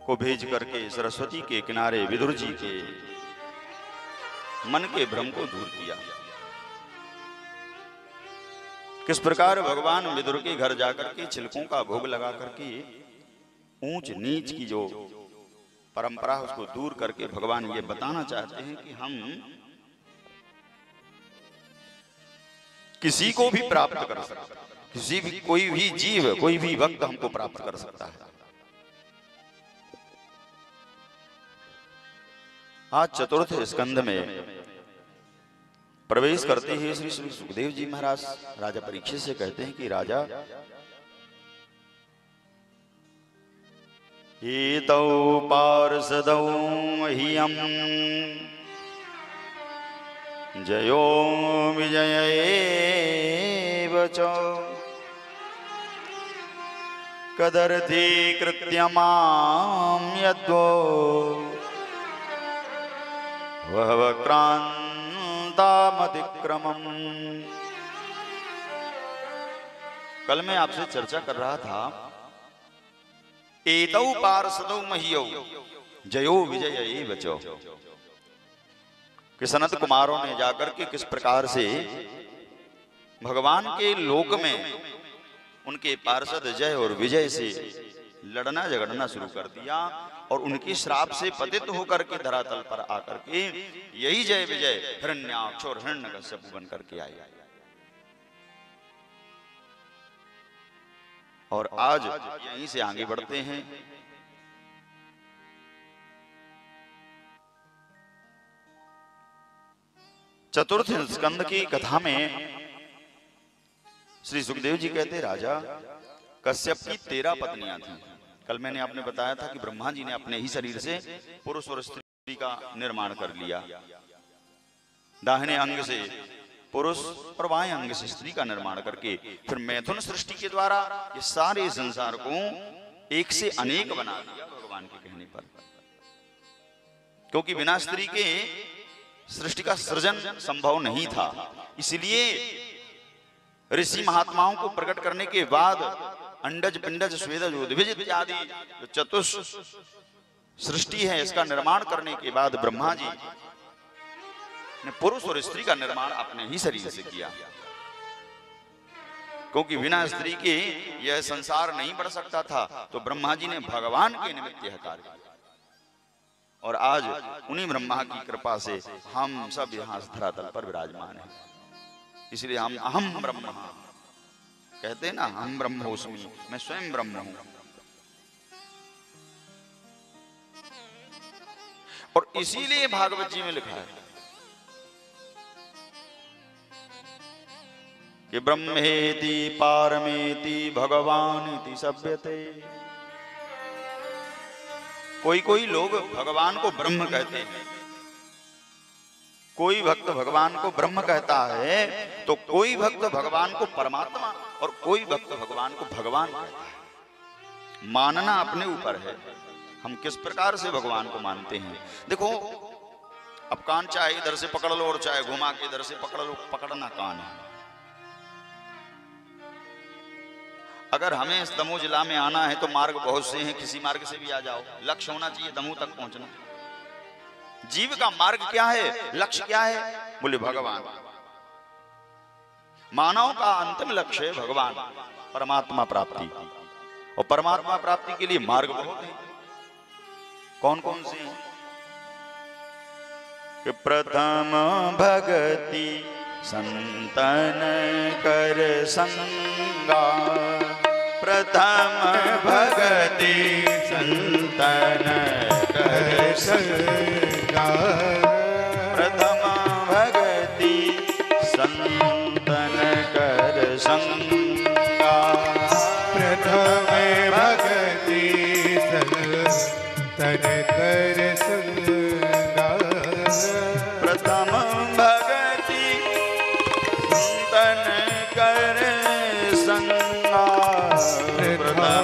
को भेज करके सरस्वती के किनारे विदुर जी के मन के भ्रम को दूर किया। किस प्रकार भगवान विदुर के घर जाकर के छिलकों का भोग लगा करके ऊंच नीच की जो परंपरा उसको दूर करके भगवान ये बताना चाहते हैं कि हम किसी को भी प्राप्त कर सकते हैं, किसी भी कोई भी जीव कोई भी भक्त हमको प्राप्त कर सकता है। आज चतुर्थ स्कंध में प्रवेश करते ही श्री सुखदेव जी महाराज राजा परीक्षित से कहते हैं कि राजा, एतौ पार्षदौ मह्यम् जयो विजयैव च कदर्थी कृत्य मां यद्वो वक्रांतामतिक्रमम्। कल मैं आपसे चर्चा कर रहा था, एतौ पार्षदौ मह्यौ जयो विजयैव च, कि सनत कुमारों ने जाकर के किस प्रकार से भगवान के लोक में उनके पार्षद जय और विजय से लड़ना झगड़ना शुरू कर दिया और उनके श्राप से पतित होकर के धरातल पर आकर के यही जय विजय हिरण्याक्ष और हिरण्यकश्यप बन करके आए। और आज यहीं से आगे बढ़ते हैं। चतुर्थ स्कंद की कथा में श्री सुखदेव जी कहते, राजा कश्यप की 13 पत्नियां थीं। कल मैंने आपने बताया था कि ब्रह्मा जी ने अपने ही शरीर से पुरुष और स्त्री का निर्माण कर लिया। दाहिने अंग से पुरुष और बाएं अंग से स्त्री का निर्माण करके फिर मैथुन सृष्टि के द्वारा ये सारे संसार को एक से अनेक बना दिया भगवान के कहने पर। क्योंकि बिना स्त्री के सृष्टि का सृजन संभव नहीं था, इसलिए ऋषि महात्माओं को प्रकट करने के बाद अंडज पिंडज स्वेदज उद्भिज इत्यादि जो चतुष सृष्टि है इसका निर्माण करने के बाद ब्रह्मा जी ने पुरुष और स्त्री का निर्माण अपने ही शरीर से किया। क्योंकि बिना स्त्री के यह संसार नहीं बढ़ सकता था, तो ब्रह्मा जी ने भगवान के निमित्त यह कार्य किया। और आज उन्हीं ब्रह्मा की कृपा से हम सब यहाँ धरातल पर विराजमान हैं। इसलिए हम अहम ब्रह्म कहते हैं ना, हम ब्रह्मोस्मि, मैं स्वयं ब्रह्म हूं। और इसीलिए भागवत जी में लिखा है कि ब्रह्मेति पारमेति भगवानिति सभ्यते। कोई कोई लोग भगवान को ब्रह्म कहते हैं, कोई भक्त भगवान को ब्रह्म कहता है, तो कोई भक्त भगवान को परमात्मा और कोई भक्त भगवान को भगवान कहता है। मानना अपने ऊपर है, हम किस प्रकार से भगवान को मानते हैं। देखो, अब कान चाहे इधर से पकड़ लो और चाहे घुमा के इधर से पकड़ लो, पकड़ना कान है। अगर हमें इस दमोह जिला में आना है तो मार्ग बहुत से हैं, किसी मार्ग से भी आ जाओ, लक्ष्य होना चाहिए दमोह तक पहुंचना। जीव का मार्ग क्या है, लक्ष्य क्या है, बोले भगवान। मानव का अंतिम लक्ष्य है भगवान, परमात्मा प्राप्ति। और परमात्मा प्राप्ति के लिए मार्ग बहुत है। कौन कौन से हैं? कि प्रथम भगति संतन कर संगा, प्रथम भगति संतन कर संगा, प्रथम भगति संतन कर संगा, प्रथम भगति संतन कर संगा, प्रथम भगति संतन कर संगा, प्रथम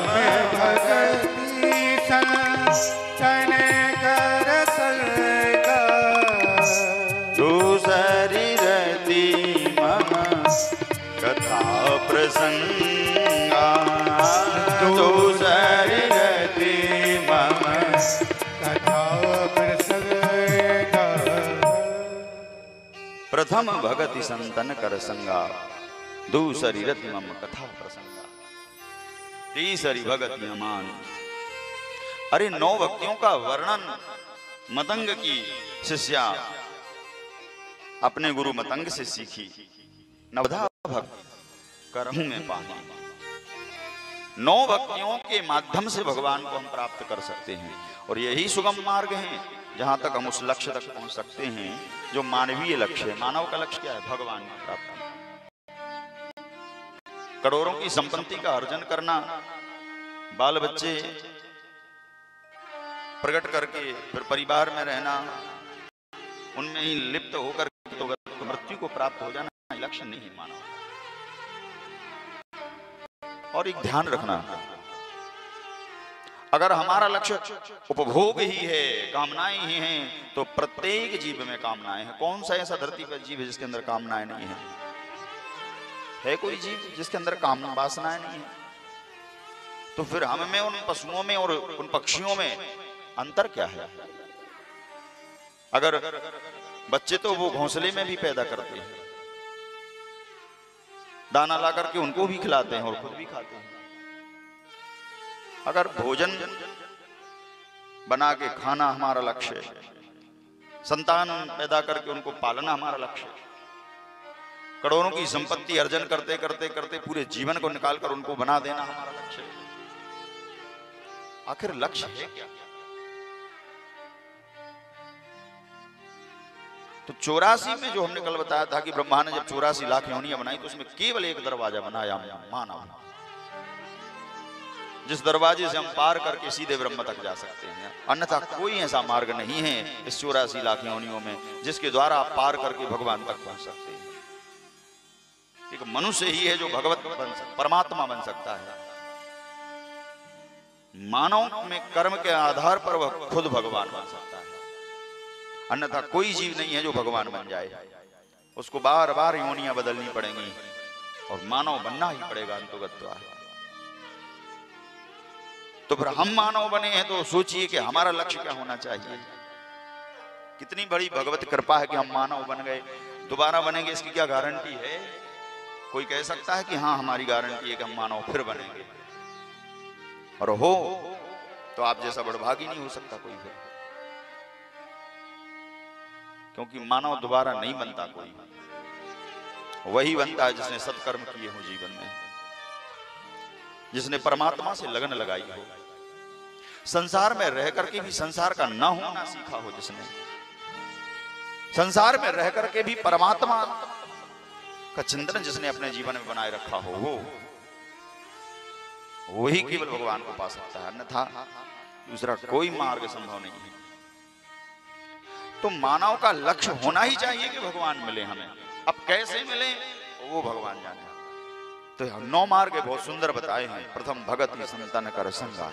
भगति संतन कर संगा, दूसरी रति मम कथा प्रसंगा, दूसरी रति मम प्रथम भगति संतन कर संगा, दूसरी रति मम कथा प्रसंगा, तीसरी भगति अमान। अरे 9 भक्तियों का वर्णन मतंग की शिष्या अपने गुरु मतंग से सीखी। नवधा भक्ति करहूं में पानी। 9 भक्तियों के माध्यम से भगवान को हम प्राप्त कर सकते हैं, और यही सुगम मार्ग है जहां तक हम उस लक्ष्य तक पहुंच सकते हैं जो मानवीय लक्ष्य है। मानव का लक्ष्य क्या है? भगवान की प्राप्ति। करोड़ों की संपत्ति का अर्जन करना, बाल बच्चे प्रकट करके फिर परिवार में रहना, उनमें ही लिप्त होकर तो मृत्यु को प्राप्त हो जाना लक्ष्य नहीं है मानव। और एक ध्यान रखना, अगर हमारा लक्ष्य उपभोग ही है, कामनाएं ही हैं, तो प्रत्येक जीव में कामनाएं हैं। कौन सा ऐसा धरती पर जीव है जिसके अंदर कामनाएं नहीं है? है कोई जीव जिसके अंदर काम वासनाएं नहीं है? तो फिर हम में, उन पशुओं में और उन पक्षियों में अंतर क्या है? अगर बच्चे तो वो घोंसले में भी पैदा करते हैं, दाना ला करके उनको भी खिलाते हैं और खुद भी खाते हैं। अगर भोजन बना के खाना हमारा लक्ष्य है, संतान पैदा करके उनको पालना हमारा लक्ष्य है, करोड़ों की संपत्ति अर्जन करते करते करते पूरे जीवन को निकालकर उनको बना देना हमारा लक्ष्य है, आखिर लक्ष्य है क्या? तो 84 में जो हमने कल बताया था कि ब्रह्मा ने जब 84 लाख योनियां बनाई तो उसमें केवल एक दरवाजा बनाया, मानव, जिस दरवाजे से हम पार करके सीधे ब्रह्म तक जा सकते हैं। अन्यथा कोई ऐसा मार्ग नहीं है इस 84 लाख योनियों में जिसके द्वारा आप पार करके भगवान तक पहुंच सकते हैं। एक मनुष्य ही है जो भगवत बन सकता, परमात्मा बन सकता है। मानव में कर्म के आधार पर वह खुद भगवान बन सकता है, अन्यथा कोई जीव नहीं है जो भगवान बन जाए। उसको बार बार योनियां बदलनी पड़ेंगी और मानव बनना ही पड़ेगा अंतोगत्वा। तो फिर हम मानव बने हैं तो सोचिए कि हमारा लक्ष्य क्या होना चाहिए। कितनी बड़ी भगवत कृपा है कि हम मानव बन गए। दोबारा बनेंगे इसकी क्या गारंटी है? कोई कह सकता है कि हाँ हमारी गारंटी है कि हम मानव फिर बनेंगे? और हो तो आप जैसा बड़भागी नहीं हो सकता कोई फिर, क्योंकि मानव दोबारा नहीं बनता कोई। वही बनता है जिसने सत्कर्म किए हो जीवन में, जिसने परमात्मा से लगन लगाई हो, संसार में रह करके भी संसार का न होना सीखा हो, जिसने संसार में रह करके भी परमात्मा का चिंतन जिसने अपने जीवन में बनाए रखा हो, वो ही केवल भगवान को पा सकता है, अन्यथा दूसरा कोई मार्ग संभव नहीं है। तो मानव का लक्ष्य होना ही चाहिए कि भगवान मिले हमें। अब कैसे मिले वो भगवान जाने। तो 9 मार्ग बहुत सुंदर बताए हैं। प्रथम भगति संतन कर संगा,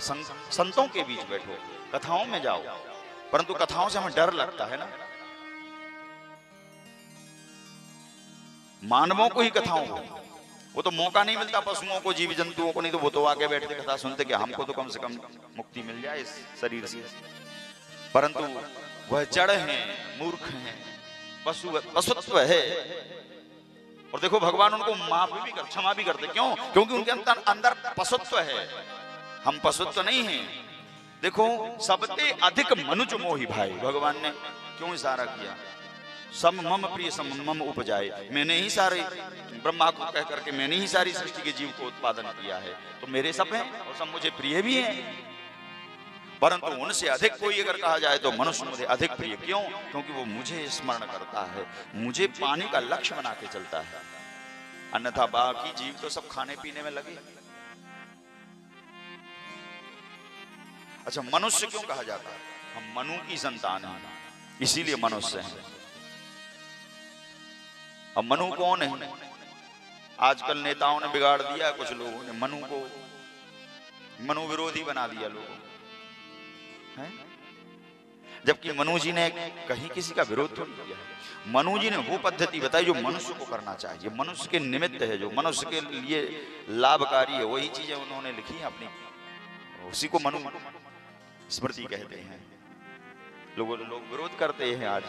संतों के बीच बैठो, कथाओं में जाओ। परंतु कथाओं से हमें डर लगता है ना, मानवों को ही कथाओं को, वो तो मौका नहीं मिलता पशुओं को, जीव जंतुओं को नहीं, तो वो तो आगे बैठते कथा सुनते कि हमको तो कम से कम मुक्ति मिल जाए इस शरीर से। परंतु वह जड़ हैं, मूर्ख हैं, पशुत्व है। और देखो भगवान उनको माफ भी कर, क्षमा भी करते। क्यों? क्योंकि उनके अंदर पशुत्व है, हम पशुत्व नहीं हैं। देखो सबसे अधिक मनुज मोहि भाई, भगवान ने क्यों इशारा किया? सम मम प्रिय सम मम उपजाए, मैंने ही सारे ब्रह्मा को कह करके मैंने ही सारी सृष्टि के जीव को उत्पादन किया है, तो मेरे सब हैं और सब मुझे प्रिय भी हैं। परंतु उनसे अधिक कोई अगर कहा जाए तो मनुष्य मुझे अधिक प्रिय। क्यों? क्योंकि वो मुझे स्मरण करता है, मुझे पाने का लक्ष्य बना के चलता है। अन्यथा बाकी जीव तो सब खाने पीने में लगे। अच्छा, मनुष्य क्यों कहा जाता है? हम मनु की संतान हैं, इसीलिए मनुष्य हैं। अब मनु कौन है? आजकल नेताओं ने बिगाड़ दिया, कुछ लोगों ने मनु को मनु विरोधी बना दिया लोगों है? जबकि मनु जी ने कहीं किसी का विरोध थोड़ी किया। मनु जी ने वो पद्धति बताई जो मनुष्य को करना चाहिए, मनुष्य के निमित्त है, जो मनुष्य के लिए लाभकारी है, वही चीजें उन्होंने लिखी है अपनी, उसी को मनु स्मृति कहते हैं। लोग विरोध करते हैं आज।